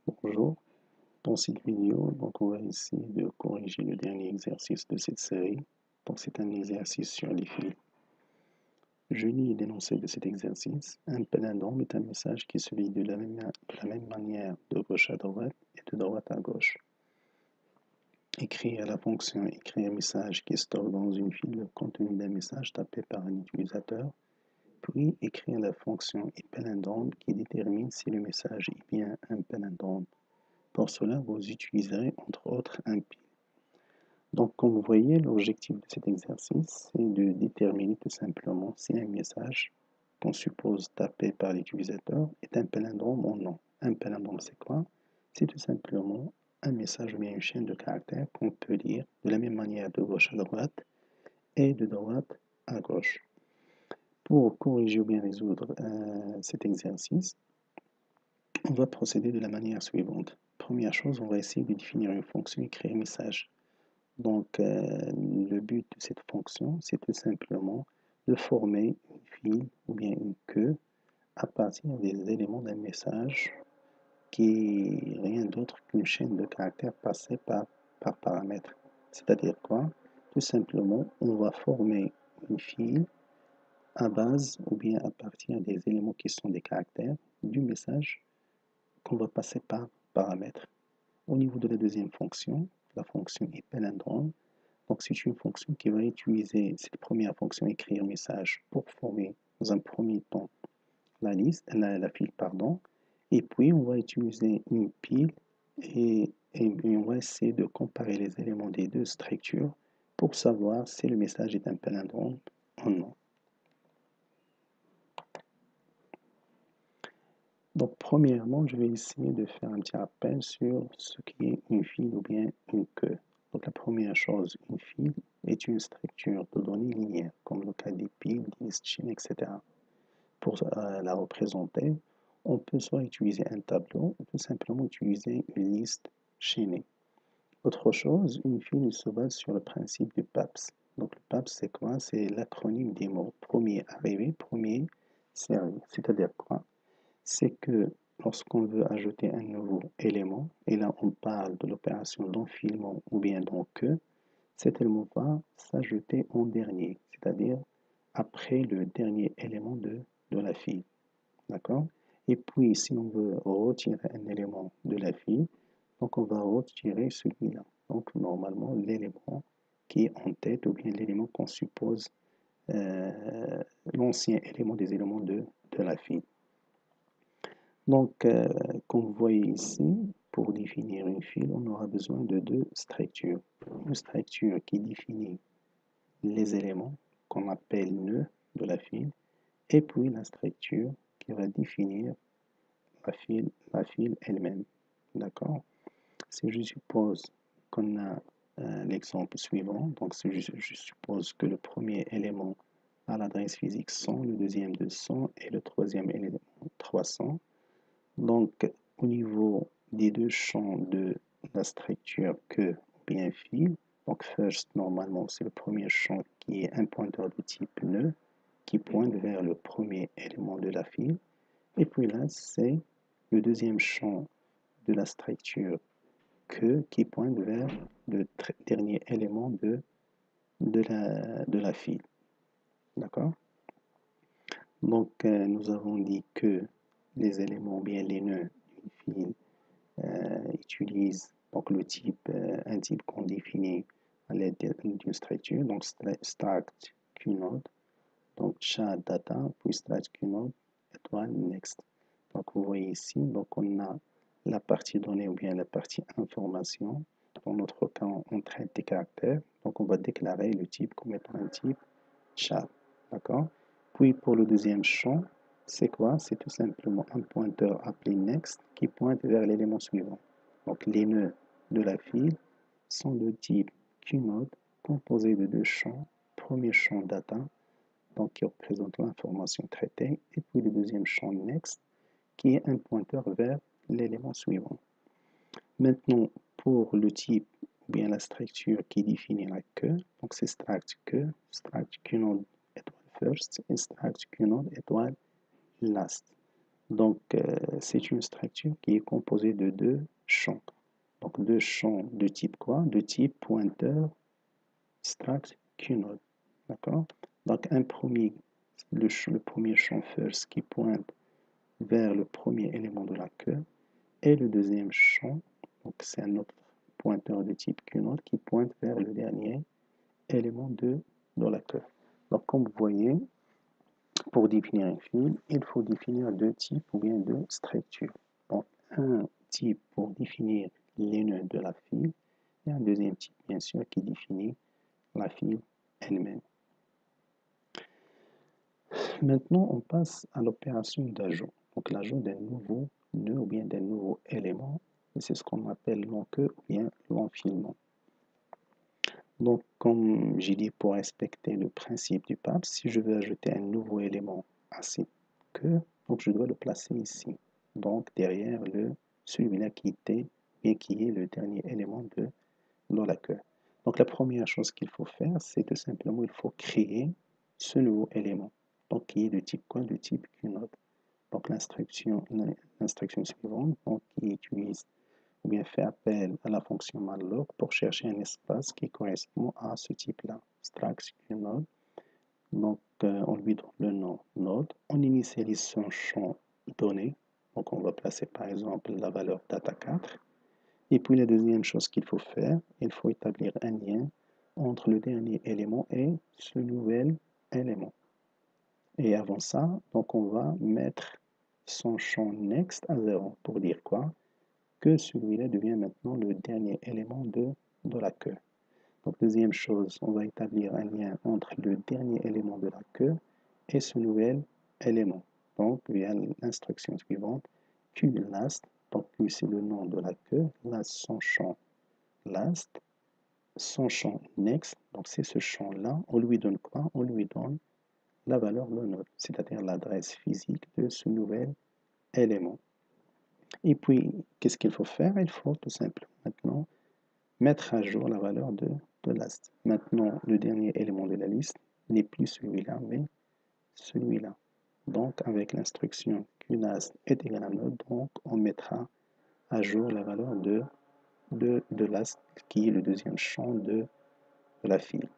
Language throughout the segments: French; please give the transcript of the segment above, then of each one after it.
Bonjour, dans cette vidéo, on va essayer de corriger le dernier exercice de cette série. Donc c'est un exercice sur les fils. Je lis l'énoncé de cet exercice. Un palindrome est un message qui se lit de la même manière de gauche à droite et de droite à gauche. Écrire la fonction écrire message qui stocke dans une file le contenu d'un message tapé par un utilisateur, puis écrire la fonction palindrome qui détermine si le message est bien un palindrome. Pour cela, vous utiliserez entre autres un pile. Donc, comme vous voyez, l'objectif de cet exercice, c'est de déterminer tout simplement si un message qu'on suppose tapé par l'utilisateur est un palindrome ou non. Un palindrome, c'est quoi? C'est tout simplement un message ou bien une chaîne de caractères qu'on peut lire de la même manière de gauche à droite et de droite à gauche. Pour corriger ou bien résoudre cet exercice, on va procéder de la manière suivante. Première chose, on va essayer de définir une fonction et créer un message. Donc, le but de cette fonction, c'est tout simplement de former une file ou bien une queue à partir des éléments d'un message qui est rien d'autre qu'une chaîne de caractères passée par paramètre. C'est-à-dire quoi? Tout simplement, on va former une file à base ou bien à partir des éléments qui sont des caractères du message qu'on va passer par paramètre. Au niveau de la deuxième fonction, la fonction est palindrome. Donc, c'est une fonction qui va utiliser cette première fonction écrire message pour former dans un premier temps la file, pardon. Et puis, on va utiliser une pile et on va essayer de comparer les éléments des deux structures pour savoir si le message est un palindrome ou non. Donc, premièrement, je vais essayer de faire un petit rappel sur ce qui est une file ou bien une queue. Donc, la première chose, une file est une structure de données linéaires, comme le cas des piles, des listes chaînes, etc. Pour la représenter, on peut soit utiliser un tableau ou tout simplement utiliser une liste chaînée. Autre chose, une file se base sur le principe du PAPS. Donc, le PAPS, c'est quoi? C'est l'acronyme des mots premier arrivé, premier servi. C'est-à-dire quoi? C'est que lorsqu'on veut ajouter un nouveau élément, et là on parle de l'opération d'enfilement ou bien d'enqueue, cet élément va s'ajouter en dernier, c'est-à-dire après le dernier élément de la file. D'accord? Et puis si on veut retirer un élément de la file, donc on va retirer celui-là. Donc normalement l'élément qui est en tête ou bien l'élément qu'on suppose l'ancien élément des éléments de la file. Donc, comme vous voyez ici, pour définir une file, on aura besoin de deux structures. Une structure qui définit les éléments qu'on appelle nœuds de la file, et puis la structure qui va définir la file elle-même. D'accord? Si je suppose qu'on a l'exemple suivant, donc si je suppose que le premier élément a l'adresse physique 100, le deuxième 200 et le troisième élément 300, donc, au niveau des deux champs de la structure que bien file, donc first, normalement, c'est le premier champ qui est un pointeur de type nœud qui pointe vers le premier élément de la file. Et puis là, c'est le deuxième champ de la structure que qui pointe vers le dernier élément de la file. D'accord? Donc, nous avons dit que les éléments, bien les nœuds d'une file, utilise donc le type, un type qu'on définit à l'aide d'une structure, donc struct qnode, donc chat data, puis struct qnode étoile next. Donc vous voyez ici, donc on a la partie donnée ou bien la partie information. Dans notre cas, on traite des caractères, donc on va déclarer le type comme étant un type chat, d'accord? Puis pour le deuxième champ, c'est quoi? C'est tout simplement un pointeur appelé next qui pointe vers l'élément suivant. Donc les nœuds de la file sont de type qnode composé de deux champs. Premier champ data, donc qui représente l'information traitée, et puis le deuxième champ next qui est un pointeur vers l'élément suivant. Maintenant, pour le type ou bien la structure qui définit la queue, donc c'est struct qnode étoile first et struct qnode étoile last. Donc, c'est une structure qui est composée de deux champs. Donc, deux champs de type quoi? De type pointeur struct QNode. D'accord? Donc, le premier champ first qui pointe vers le premier élément de la queue et le deuxième champ, donc c'est un autre pointeur de type QNode qui pointe vers le dernier élément de la queue. Donc, comme vous voyez, pour définir un fil, il faut définir deux types ou bien deux structures. Donc, un type pour définir les nœuds de la file et un deuxième type, bien sûr, qui définit la file elle-même. Maintenant, on passe à l'opération d'ajout. Donc, l'ajout d'un nouveau nœud ou bien d'un nouveau élément, et c'est ce qu'on appelle l'enqueue ou bien l'enfilement. Donc, comme j'ai dit, pour respecter le principe du pape, si je veux ajouter un nouveau élément à cette queue, donc je dois le placer ici. Donc, derrière celui-là qui était et qui est le dernier élément de la queue. Donc, la première chose qu'il faut faire, c'est tout simplement, il faut créer ce nouveau élément. Donc, qui est de type quoi? De type QNode. Donc, l'instruction suivante, donc, qui utilise ou bien fait appel à la fonction malloc pour chercher un espace qui correspond à ce type-là, struct QNode. Donc, on lui donne le nom node, on initialise son champ donné, donc on va placer par exemple la valeur data4, et puis la deuxième chose qu'il faut faire, il faut établir un lien entre le dernier élément et ce nouvel élément. Et avant ça, donc on va mettre son champ next à 0 pour dire quoi? Que celui-là devient maintenant le dernier élément de la queue. Donc, deuxième chose, on va établir un lien entre le dernier élément de la queue et ce nouvel élément. Donc, via l'instruction suivante, QLast, donc Q c'est le nom de la queue, last son champ last, son champ next, donc c'est ce champ-là, on lui donne quoi? On lui donne la valeur de node, c'est-à-dire l'adresse physique de ce nouvel élément. Et puis, qu'est-ce qu'il faut faire? Il faut tout simplement maintenant mettre à jour la valeur de last. Maintenant, le dernier élément de la liste n'est plus celui-là, mais celui-là. Donc, avec l'instruction QLast est égal à node, donc on mettra à jour la valeur de last, qui est le deuxième champ de la file.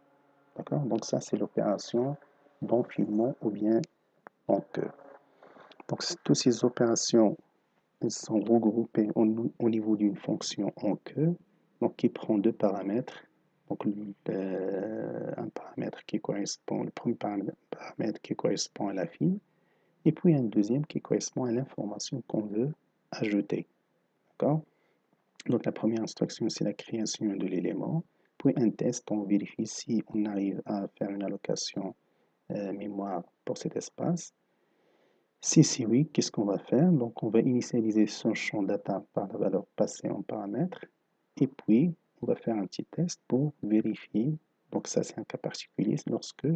D'accord? Donc, ça, c'est l'opération d'enfilement ou bien en queue. Donc, toutes ces opérations sont regroupées au niveau d'une fonction en queue, donc qui prend deux paramètres. Donc, un paramètre qui correspond, le premier paramètre qui correspond à la file, et puis un deuxième qui correspond à l'information qu'on veut ajouter. D'accord? Donc, la première instruction, c'est la création de l'élément. Puis un test, on vérifie si on arrive à faire une allocation mémoire pour cet espace. Si oui, qu'est-ce qu'on va faire? Donc, on va initialiser son champ data par la valeur passée en paramètre. Et puis, on va faire un petit test pour vérifier. Donc, ça, c'est un cas particulier lorsque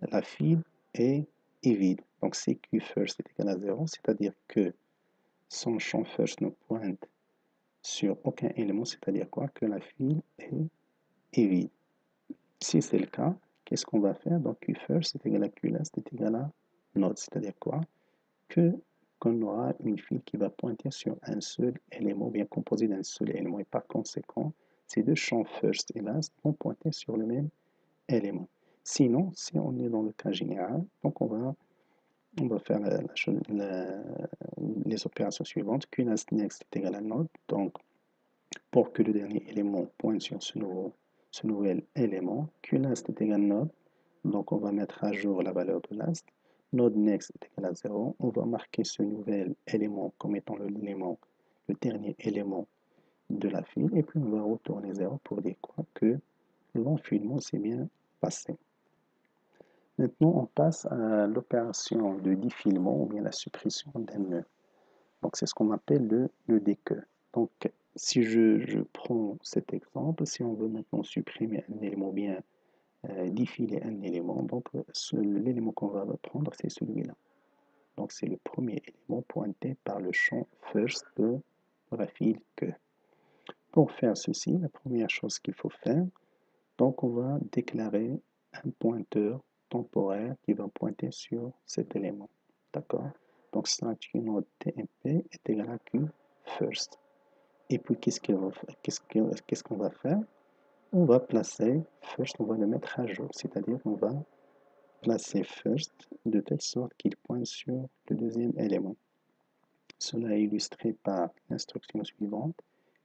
la file est vide. Donc, c'est Q first est égal à 0, c'est-à-dire que son champ first ne pointe sur aucun élément, c'est-à-dire quoi? Que la file est vide. Si c'est le cas, qu'est-ce qu'on va faire? Donc, Q first est égal à Q last est égal à node, c'est-à-dire quoi? Qu'on aura une file qui va pointer sur un seul élément, bien composé d'un seul élément. Et par conséquent, ces deux champs first et last vont pointer sur le même élément. Sinon, si on est dans le cas général, donc on va faire les opérations suivantes. QLast next est égal à node. Donc, pour que le dernier élément pointe sur ce nouvel élément, QLast est égal à node. Donc, on va mettre à jour la valeur de last. Node next est égal à 0. On va marquer ce nouvel élément comme étant le dernier élément de la file. Et puis, on va retourner 0 pour dire quoi? Que l'enfilement s'est bien passé. Maintenant, on passe à l'opération de défilement ou bien la suppression d'un nœud. Donc, c'est ce qu'on appelle le déqueue. Donc, si je prends cet exemple, si on veut maintenant supprimer un élément, bien défiler un élément, donc l'élément qu'on va prendre, c'est celui-là. Donc, c'est le premier élément pointé par le champ first de la file queue. Pour faire ceci, la première chose qu'il faut faire, donc on va déclarer un pointeur temporaire qui va pointer sur cet élément. D'accord? Donc struct node TMP est égal à Q first. Et puis qu'est-ce qu'on va faire? On va placer first, on va le mettre à jour, c'est-à-dire on va placer first de telle sorte qu'il pointe sur le deuxième élément. Cela est illustré par l'instruction suivante.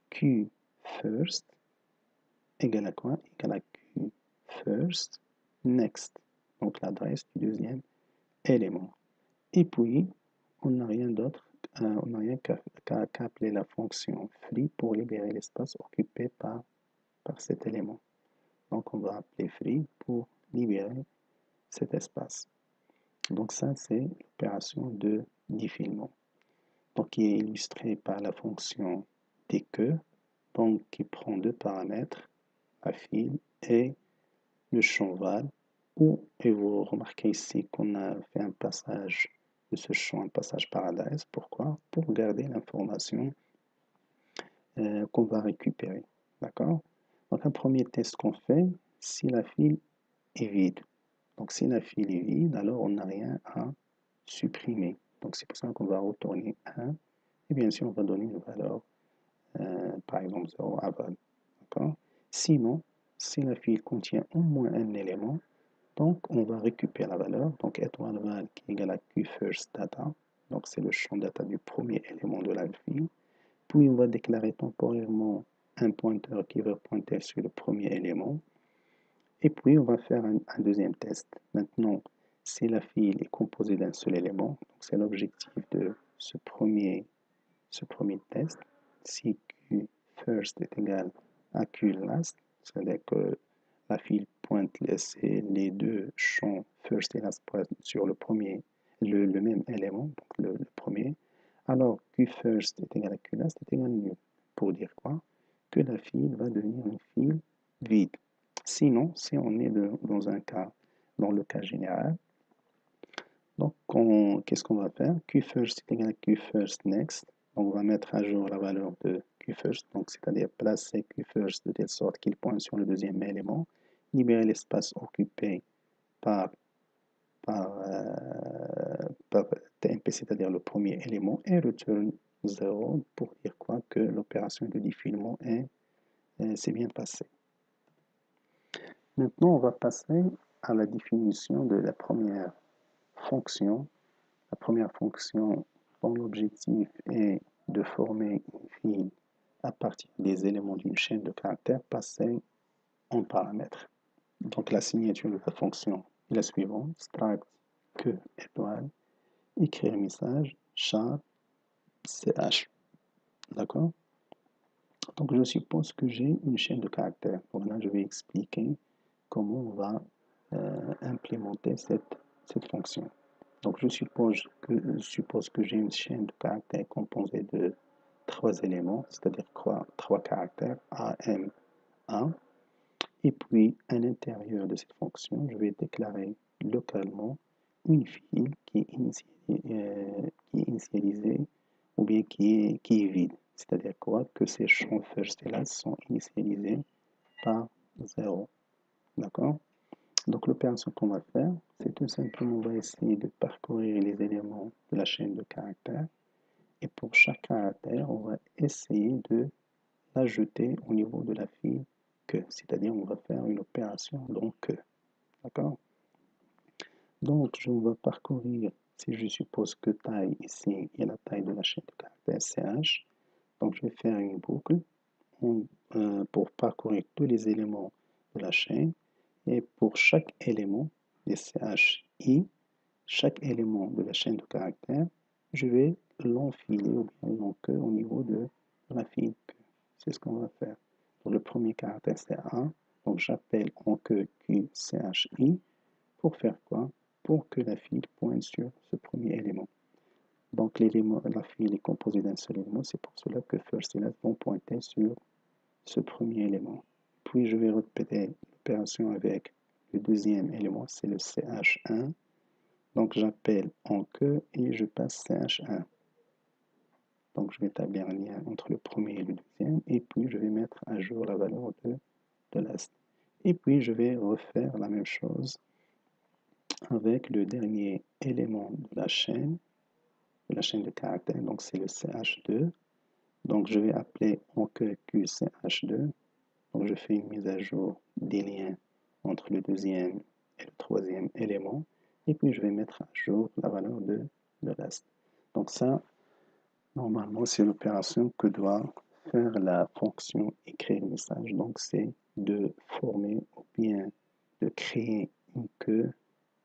Q first égale à quoi? Égale à Q first next. Donc l'adresse du deuxième élément. Et puis, on n'a rien d'autre, on n'a rien qu'à appeler la fonction free pour libérer l'espace occupé par cet élément. Donc on va appeler free pour libérer cet espace. Donc ça, c'est l'opération de défilement. Donc qui est illustrée par la fonction dque, donc qui prend deux paramètres, la file et le champ val, et vous remarquez ici qu'on a fait un passage de ce champ, un passage paradise. Pourquoi? Pour garder l'information qu'on va récupérer. D'accord? Donc un premier test qu'on fait, si la file est vide. Donc si la file est vide, alors on n'a rien à supprimer. Donc c'est pour ça qu'on va retourner 1. Et bien sûr, on va donner une valeur, par exemple 0 à val. D'accord? Sinon, si la file contient au moins un élément, donc on va récupérer la valeur. Donc étoile val qui est égal à Q first data. Donc c'est le champ data du premier élément de la file. Puis on va déclarer temporairement un pointeur qui va pointer sur le premier élément. Et puis, on va faire un deuxième test. Maintenant, si la file est composée d'un seul élément, c'est l'objectif de ce premier test. Si Q first est égal à Q last, c'est-à-dire que la file pointe les deux champs first et last sur le premier, le même élément, donc le premier, alors Q first est égal à Q last est égal à nul. Pour dire quoi? Que la file va devenir une file vide. Sinon, si on est dans le cas général, donc qu'est-ce qu'on va faire? Q first est égal à Q first next. Donc on va mettre à jour la valeur de Q first, donc c'est-à-dire placer Q first de telle sorte qu'il pointe sur le deuxième élément, libérer l'espace occupé par TMP, c'est-à-dire le premier élément, et return 0 pour dire quoi? Que l'opération de défilement s'est bien passée. Maintenant, on va passer à la définition de la première fonction. La première fonction dont l'objectif est de former une file à partir des éléments d'une chaîne de caractères passés en paramètres. Donc la signature de la fonction est la suivante, struct que étoile, écrire message, char, ch. D'accord? Donc je suppose que j'ai une chaîne de caractères. Donc là, je vais expliquer comment on va implémenter cette fonction. Donc je suppose que j'ai une chaîne de caractères composée de 3 éléments, c'est-à-dire 3 caractères A, M, A. Et puis à l'intérieur de cette fonction, je vais déclarer localement une file qui est initialisée ou bien qui est vide. C'est-à-dire quoi? Que ces champs first et last sont initialisés par 0. D'accord? Donc l'opération qu'on va faire, c'est tout simplement, on va essayer de parcourir les éléments de la chaîne de caractères. Et pour chaque caractère, on va essayer de l'ajouter au niveau de la file que. C'est-à-dire, on va faire une opération dans que. D'accord? Donc, je vais parcourir, si je suppose que taille ici est la taille de la chaîne de caractères CH. Donc, je vais faire une boucle pour parcourir tous les éléments de la chaîne. Et pour chaque élément des CHI, chaque élément de la chaîne de caractères, je vais l'enfiler ou bien l'enquer au niveau de la file que. C'est ce qu'on va faire. Pour le premier caractère, c'est A. Donc j'appelle enquer QCHI pour faire quoi? Pour que la file pointe sur ce premier élément. Donc la file est composée d'un seul élément, c'est pour cela que first et last vont pointer sur ce premier élément. Puis je vais répéter l'opération avec le deuxième élément, c'est le CH1. Donc j'appelle enquer et je passe CH1. Donc je vais établir un lien entre le premier et le deuxième, et puis je vais mettre à jour la valeur de last. Et puis je vais refaire la même chose avec le dernier élément de la chaîne. de la chaîne de caractères, donc c'est le CH2. Donc je vais appeler en queue QCH2. Donc je fais une mise à jour des liens entre le deuxième et le troisième élément. Et puis je vais mettre à jour la valeur de reste. Donc ça, normalement, c'est l'opération que doit faire la fonction écrire message. Donc c'est de former ou bien de créer une queue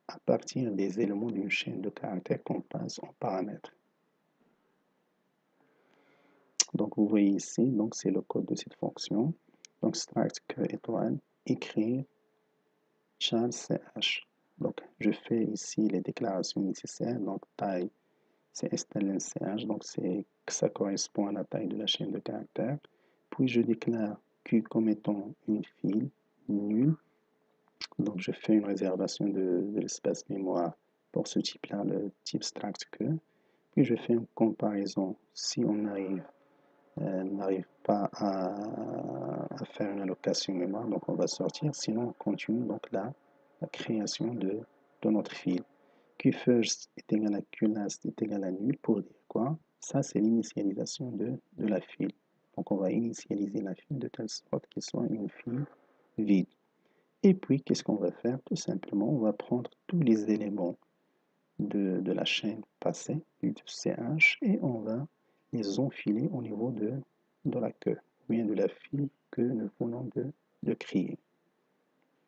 à partir des éléments d'une chaîne de caractères qu'on passe en paramètres. Donc vous voyez ici, donc c'est le code de cette fonction. Donc struct queue étoile, écrire Charles CH. Donc je fais ici les déclarations nécessaires. Donc taille, c'est strlen.ch, donc ça correspond à la taille de la chaîne de caractères. Puis je déclare Q comme étant une file nulle. Donc je fais une réservation de l'espace mémoire pour ce type-là, le type struct queue. Puis je fais une comparaison si on n'arrive pas à faire une allocation mémoire, donc on va sortir, sinon on continue donc la création de notre file. QFirst est égal à QLast est égal à nul pour dire quoi? Ça, c'est l'initialisation de la file. Donc on va initialiser la file de telle sorte qu'elle soit une file vide. Et puis, qu'est-ce qu'on va faire? Tout simplement, on va prendre tous les éléments de la chaîne passée, du CH, et on va les enfiler au niveau de la queue, ou bien de la file que nous venons de créer.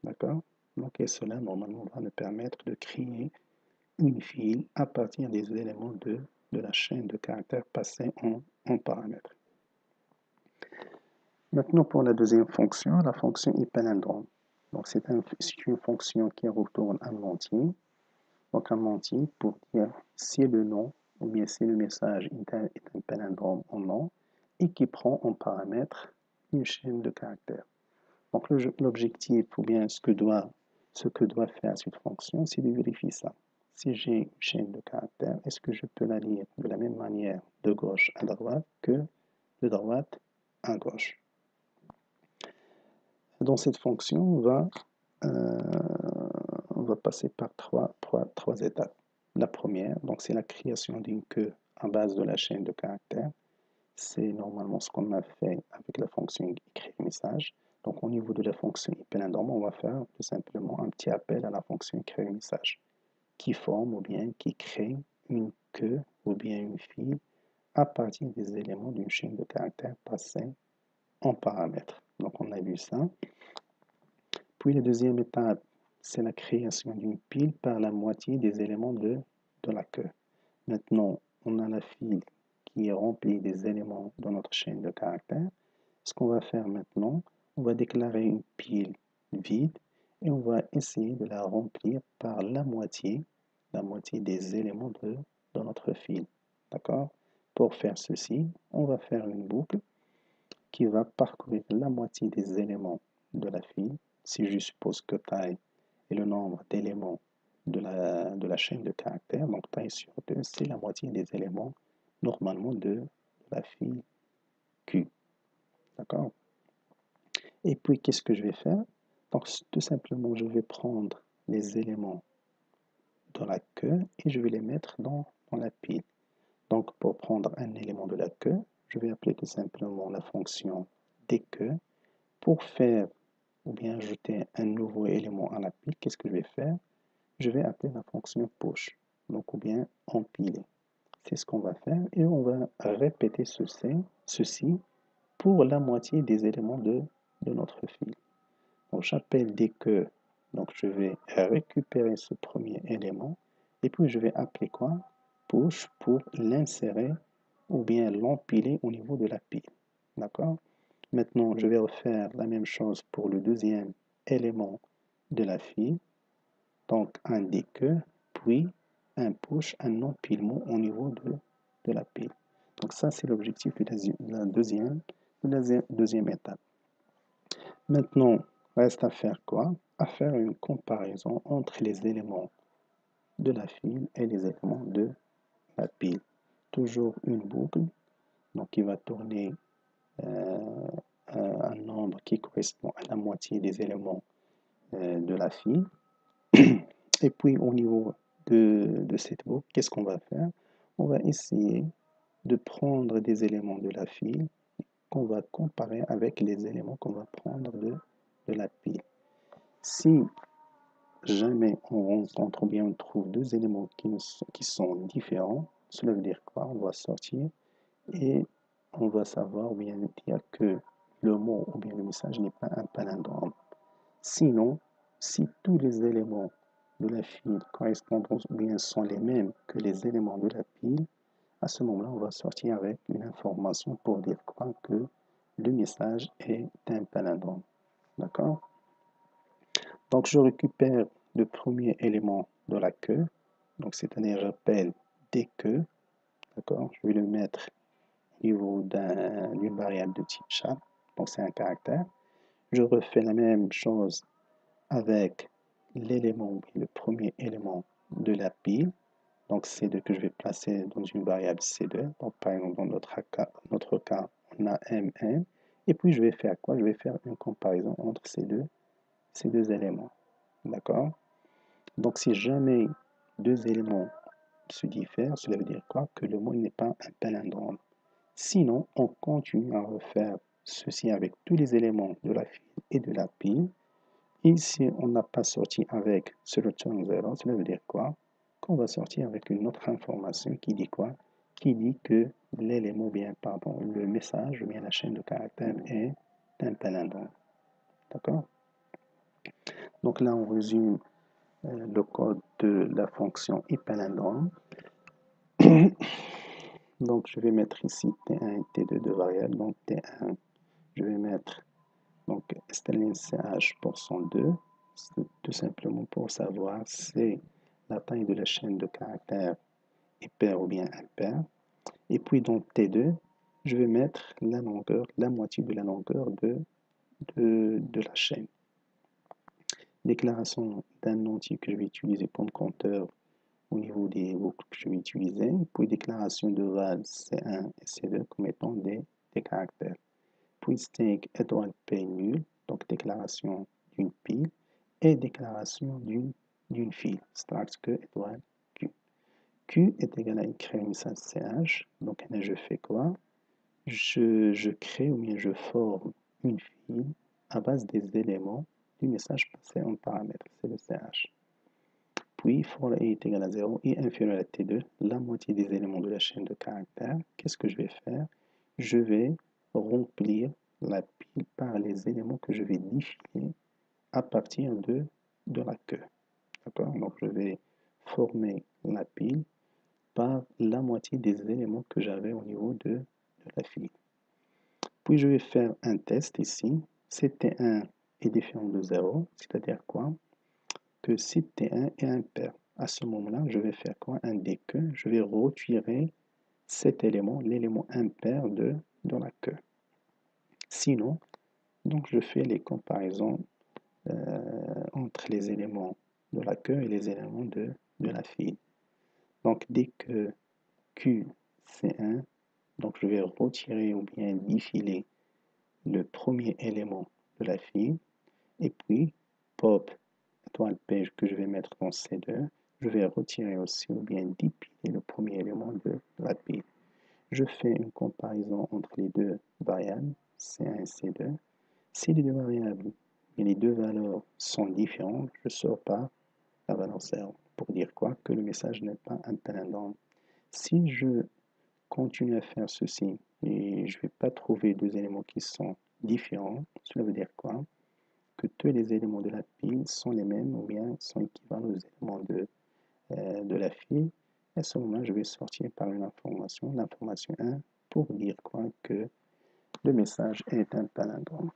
D'accord? Donc, et cela, normalement, va nous permettre de créer une file à partir des éléments de la chaîne de caractères passés en paramètres. Maintenant, pour la deuxième fonction, la fonction hyperlindrome. Donc, c'est une fonction qui retourne un entier. Donc, un entier pour dire si le nom ou bien si le message est un palindrome ou non et qui prend en paramètre une chaîne de caractères. Donc, l'objectif ou bien ce que doit faire cette fonction, c'est de vérifier ça. Si j'ai une chaîne de caractères, est-ce que je peux la lire de la même manière de gauche à droite que de droite à gauche? Dans cette fonction, on va passer par trois étapes. La première, donc c'est la création d'une queue à base de la chaîne de caractères. C'est normalement ce qu'on a fait avec la fonction écrire message. Donc au niveau de la fonction hyperlindrome, on va faire tout simplement un petit appel à la fonction écrire message qui forme ou bien qui crée une queue ou bien une file à partir des éléments d'une chaîne de caractères passés en paramètres. Donc on a vu ça. Puis la deuxième étape, c'est la création d'une pile par la moitié des éléments de la queue. Maintenant, on a la file qui est remplie des éléments de notre chaîne de caractères. Ce qu'on va faire maintenant, on va déclarer une pile vide et on va essayer de la remplir par la moitié des éléments de notre file. D'accord? Pour faire ceci, on va faire une boucle qui va parcourir la moitié des éléments de la file. Si je suppose que taille est le nombre d'éléments de la chaîne de caractères, donc taille sur 2, c'est la moitié des éléments normalement de la file Q. D'accord? Et puis, qu'est-ce que je vais faire? Donc, tout simplement, je vais prendre les éléments de la queue et je vais les mettre dans la pile. Donc, pour prendre un élément de la queue, je vais appeler tout simplement la fonction desQueues. Pour faire ou bien ajouter un nouveau élément à la pile, qu'est-ce que je vais faire? Je vais appeler la fonction push, donc ou bien empiler. C'est ce qu'on va faire et on va répéter ceci pour la moitié des éléments de notre file. Donc j'appelle dès que, donc je vais récupérer ce premier élément et puis je vais appeler quoi? Push pour l'insérer ou bien l'empiler au niveau de la pile. D'accord? Maintenant, je vais refaire la même chose pour le deuxième élément de la file. Donc un dès que, puis un push, un empilement au niveau de la pile. Donc ça, c'est l'objectif de la deuxième étape. Maintenant, reste à faire quoi? À faire une comparaison entre les éléments de la file et les éléments de la pile. Toujours une boucle, donc qui va tourner un nombre qui correspond à la moitié des éléments de la file. Et puis au niveau de cette boucle, qu'est-ce qu'on va faire? on va essayer de prendre des éléments de la file qu'on va comparer avec les éléments qu'on va prendre de la pile. Si jamais on rencontre ou bien on trouve deux éléments qui sont différents, cela veut dire quoi? On va sortir et on va savoir ou bien dire que le mot ou bien le message n'est pas un palindrome. Sinon, si tous les éléments de la file correspondent ou bien sont les mêmes que les éléments de la pile, à ce moment-là, on va sortir avec une information pour dire quoi? Que le message est un palindrome. D'accord? Donc, je récupère le premier élément de la queue. Donc, c'est-à-dire, j'appelle des queues. D'accord? Je vais le mettre au niveau d'une variable de type chat. Donc, c'est un caractère. Je refais la même chose avec l'élément, le premier élément de la pile. Donc, C2 que je vais placer dans une variable C2. Donc, par exemple, dans notre cas, on a MM. Et puis, je vais faire quoi? Je vais faire une comparaison entre ces deux éléments. D'accord? Donc, si jamais deux éléments se diffèrent, cela veut dire quoi? Que le mot n'est pas un palindrome. Sinon, on continue à refaire ceci avec tous les éléments de la file et de la pile. Et si on n'a pas sorti avec ce return 0, cela veut dire quoi? Qu'on va sortir avec une autre information qui dit quoi? Qui dit que l'élément, bien, pardon, le message ou bien la chaîne de caractères est un palindrome. D'accord? Donc là, on résume le code de la fonction palindrome. Donc, je vais mettre ici T1 et T2 de variables. Donc, T1, je vais mettre donc strling.ch pour 102. C'est tout simplement pour savoir si la taille de la chaîne de caractères est paire ou bien impaire. Et puis, dans T2, je vais mettre la longueur, la moitié de la longueur de la chaîne. Déclaration d'un entier que je vais utiliser comme compteur au niveau des boucles que je vais utiliser, puis déclaration de val C1 et C2 comme étant des caractères. Puis string étoile P nul, donc déclaration d'une pile, et déclaration d'une file, struct que étoile Q. Q est égal à écrire un message CH, donc là je fais quoi? Je crée ou bien je forme une file à base des éléments du message passé en paramètre, c'est le CH. Puis, for i est égal à 0 et inférieur à t2, la moitié des éléments de la chaîne de caractères. Qu'est-ce que je vais faire? Je vais remplir la pile par les éléments que je vais défiler à partir de la queue. D'accord? Donc, je vais former la pile par la moitié des éléments que j'avais au niveau de la file. Puis, je vais faire un test ici. Si T1 est différent de 0, c'est-à-dire quoi? Que si T1 est impair. À ce moment-là, je vais faire quoi? Un dès que je vais retirer cet élément, l'élément impair de la queue. Sinon, donc je fais les comparaisons entre les éléments de la queue et les éléments de la file. Donc dès que Q c'est 1, donc je vais retirer ou bien défiler le premier élément de la file et puis pop étoile P que je vais mettre dans C2, je vais retirer aussi ou bien dépiler le premier élément de la pile. Je fais une comparaison entre les deux variables, C1 et C2. Si les deux variables et les deux valeurs sont différentes, je sors par la valeur 0 pour dire quoi? Que le message n'est pas un palindrome. Si je continue à faire ceci et je ne vais pas trouver deux éléments qui sont différents, cela veut dire quoi? Que tous les éléments de la pile sont les mêmes ou bien sont équivalents aux éléments de la file. À ce moment-là, je vais sortir par une information, l'information 1, pour dire quoi? Que le message est un palindrome.